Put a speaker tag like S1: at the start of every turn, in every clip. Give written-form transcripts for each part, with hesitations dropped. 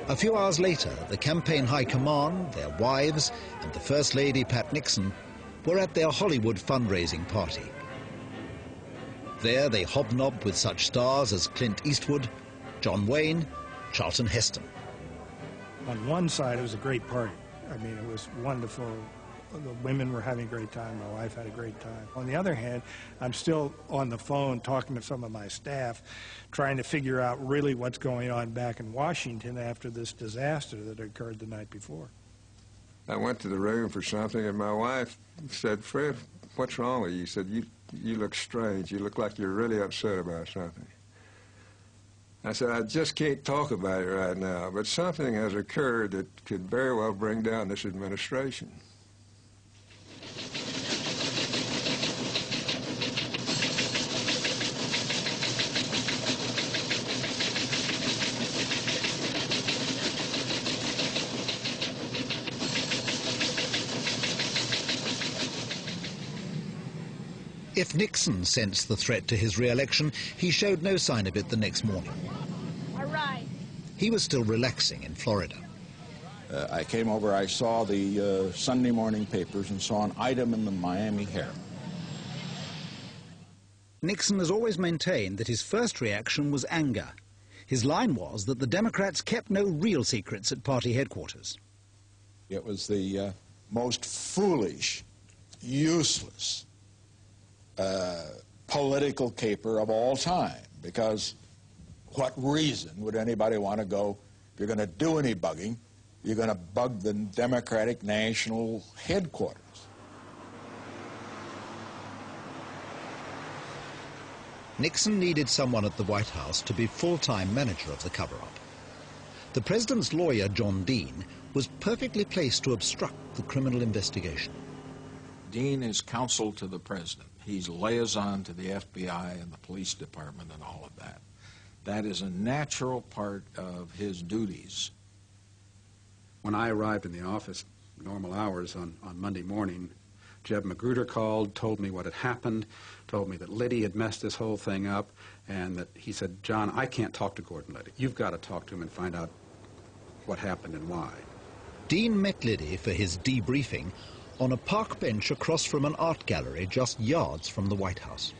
S1: A few hours later, the campaign high command, their wives, and the First Lady, Pat Nixon, were at their Hollywood fundraising party. There they hobnobbed with such stars as Clint Eastwood, John Wayne, Charlton Heston.
S2: On one side, it was a great party. I mean, it was wonderful. The women were having a great time. My wife had a great time. On the other hand, I'm still on the phone talking to some of my staff, trying to figure out really what's going on back in Washington after this disaster that occurred the night before.
S3: I went to the room for something, and my wife said, "Fred, what's wrong with you?" He said, you look strange. You look like you're really upset about something. I said, "I just can't talk about it right now, but something has occurred that could very well bring down this administration."
S1: If Nixon sensed the threat to his re-election, he showed no sign of it the next morning.
S4: All right.
S1: He was still relaxing in Florida.
S5: I came over, I saw the Sunday morning papers and saw an item in the Miami Herald.
S1: Nixon has always maintained that his first reaction was anger. His line was that the Democrats kept no real secrets at party headquarters.
S5: It was the most foolish, useless political caper of all time, because what reason would anybody want to go, if you're going to do any bugging, you're going to bug the Democratic National Headquarters?
S1: Nixon needed someone at the White House to be full-time manager of the cover-up. The president's lawyer, John Dean, was perfectly placed to obstruct the criminal investigation.
S5: Dean is counsel to the president. He's liaison to the FBI and the police department and all of that. That is a natural part of his duties.
S6: When I arrived in the office, normal hours on Monday morning, Jeb Magruder called, told me what had happened, told me that Liddy had messed this whole thing up, and that he said, "John, I can't talk to Gordon Liddy. You've got to talk to him and find out what happened and why."
S1: Dean met Liddy for his debriefing on a park bench across from an art gallery just yards from the White House.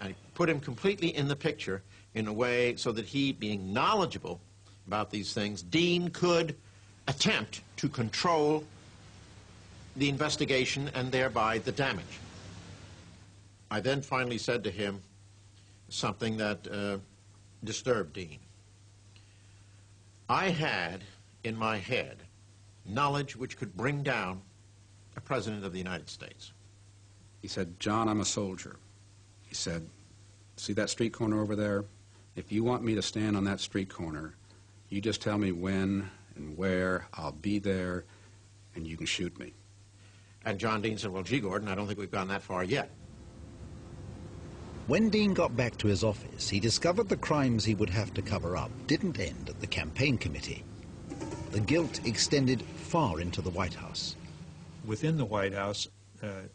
S7: I put him completely in the picture in a way so that he, being knowledgeable about these things, Dean could attempt to control the investigation and thereby the damage. I then finally said to him something that disturbed Dean. I had in my head knowledge which could bring down a president of the United States.
S6: He said, "John, I'm a soldier." He said, "See that street corner over there? If you want me to stand on that street corner, you just tell me when and where. I'll be there, and you can shoot me."
S7: And John Dean said, "Well, gee, Gordon, I don't think we've gone that far yet."
S1: When Dean got back to his office, he discovered the crimes he would have to cover up didn't end at the campaign committee. The guilt extended far into the White House.
S8: Within the White House,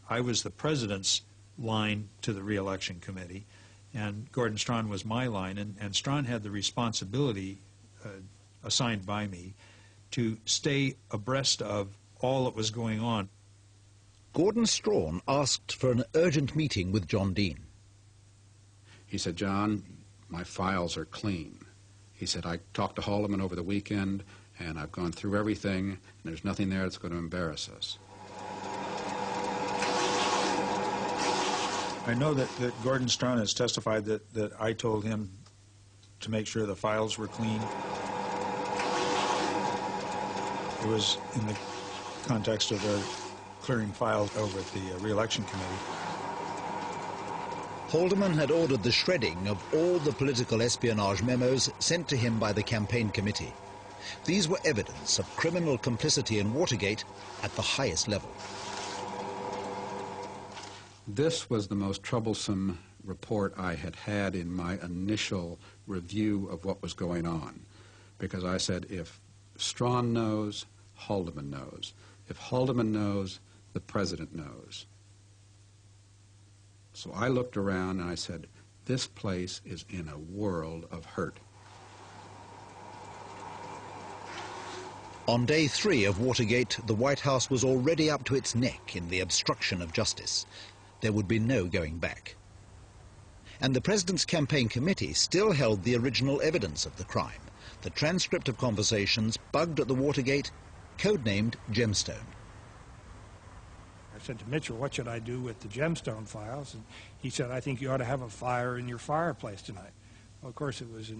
S8: I was the president's line to the re-election committee, and Gordon Strachan was my line, and Strachan had the responsibility assigned by me to stay abreast of all that was going on.
S1: Gordon Strachan asked for an urgent meeting with John Dean.
S6: He said, "John, my files are clean." He said, "I talked to Haldeman over the weekend, and I've gone through everything, and there's nothing there that's going to embarrass us."
S8: I know that Gordon Strachan has testified that I told him to make sure the files were clean. It was in the context of clearing files over at the re-election committee.
S1: Haldeman had ordered the shredding of all the political espionage memos sent to him by the campaign committee. These were evidence of criminal complicity in Watergate at the highest level.
S6: This was the most troublesome report I had had in my initial review of what was going on, because I said, if Strachan knows, Haldeman knows. If Haldeman knows, the president knows. So I looked around and I said, this place is in a world of hurt.
S1: On day 3 of Watergate, the White House was already up to its neck in the obstruction of justice. There would be no going back. And the President's campaign committee still held the original evidence of the crime, the transcript of conversations bugged at the Watergate, codenamed Gemstone.
S2: I said to Mitchell, what should I do with the Gemstone files? And he said, I think you ought to have a fire in your fireplace tonight. Well, of course, it was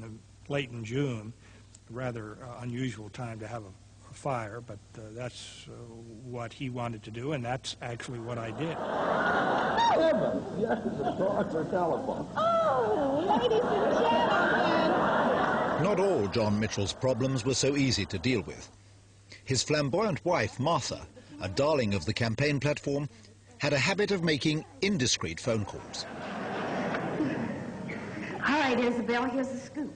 S2: late in June, a rather unusual time to have a fire, but that's what he wanted to do, and that's actually what I did.
S4: Heavens, yes, the stars are telephone.
S9: Oh, ladies and gentlemen.
S1: Not all John Mitchell's problems were so easy to deal with. His flamboyant wife, Martha, a darling of the campaign platform, had a habit of making indiscreet phone calls.
S9: All right, Isabel, here's the scoop.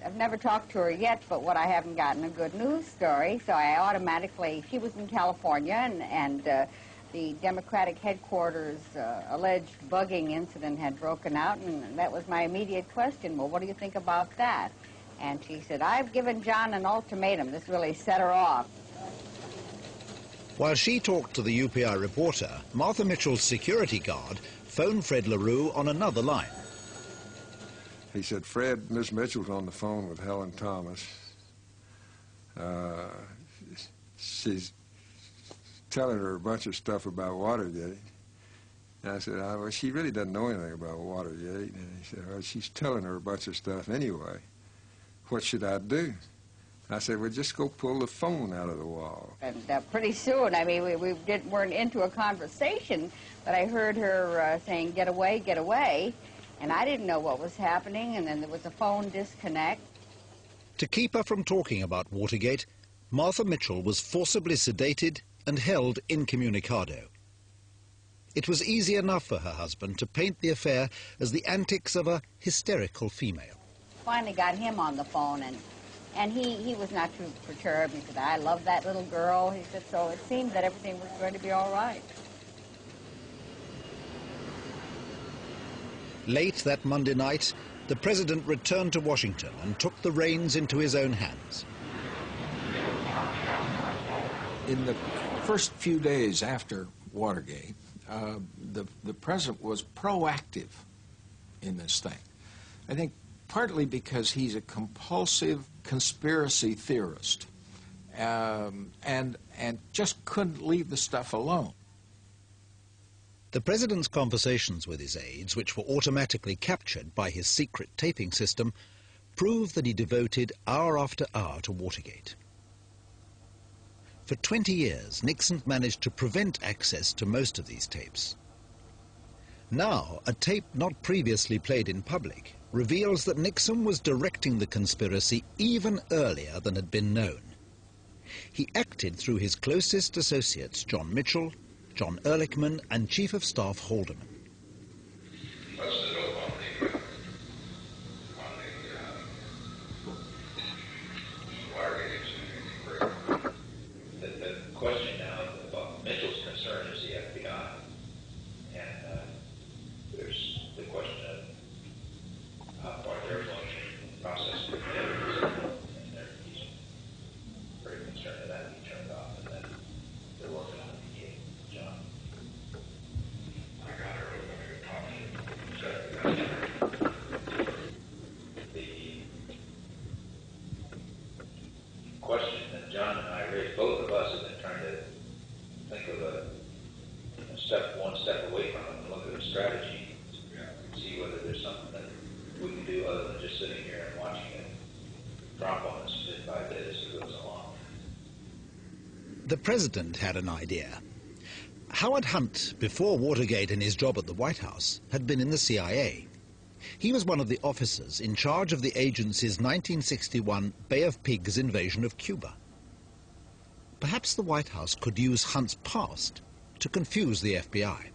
S10: I've never talked to her yet, but what I haven't gotten a good news story, so I automatically, she was in California, and the Democratic headquarters alleged bugging incident had broken out, and that was my immediate question. Well, what do you think about that? And she said, I've given John an ultimatum. This really set her off.
S1: While she talked to the UPI reporter, Martha Mitchell's security guard phoned Fred LaRue on another line.
S3: He said, Fred, Miss Mitchell's on the phone with Helen Thomas. She's telling her a bunch of stuff about Watergate. And I said, well, she really doesn't know anything about Watergate. And he said, well, she's telling her a bunch of stuff anyway. What should I do? I said, well, just go pull the phone out of the wall.
S10: And pretty soon, I mean, we weren't into a conversation, but I heard her saying, get away, get away. And I didn't know what was happening, and then there was a phone disconnect.
S1: To keep her from talking about Watergate, Martha Mitchell was forcibly sedated and held incommunicado. It was easy enough for her husband to paint the affair as the antics of a hysterical female.
S10: Finally got him on the phone, and he was not too perturbed. He said, I love that little girl. He said, so it seemed that everything was going to be all right.
S1: Late that Monday night, the President returned to Washington and took the reins into his own hands.
S5: In the first few days after Watergate, the President was proactive in this thing. I think partly because he's a compulsive conspiracy theorist and just couldn't leave the stuff alone.
S1: The President's conversations with his aides, which were automatically captured by his secret taping system, prove that he devoted hour after hour to Watergate. For 20 years, Nixon managed to prevent access to most of these tapes. Now, a tape not previously played in public reveals that Nixon was directing the conspiracy even earlier than had been known. He acted through his closest associates, John Mitchell, John Ehrlichman, and Chief of Staff Haldeman.
S11: What's the dope on the Watergate incident? The question now about Mitchell's concern is the FBI. And there's the question of how far they're going in processing the evidence. And he's very concerned that that be turned off and that they're working on it. John. I got her over to talk. The question that John and I raised, both of us have been trying to think of one step away from it and look at a strategy and see whether there's something that we can do other than just sitting here and watching it drop on us bit by bit as it goes along.
S1: The President had an idea. Howard Hunt, before Watergate and his job at the White House, had been in the CIA. He was one of the officers in charge of the agency's 1961 Bay of Pigs invasion of Cuba. Perhaps the White House could use Hunt's past to confuse the FBI.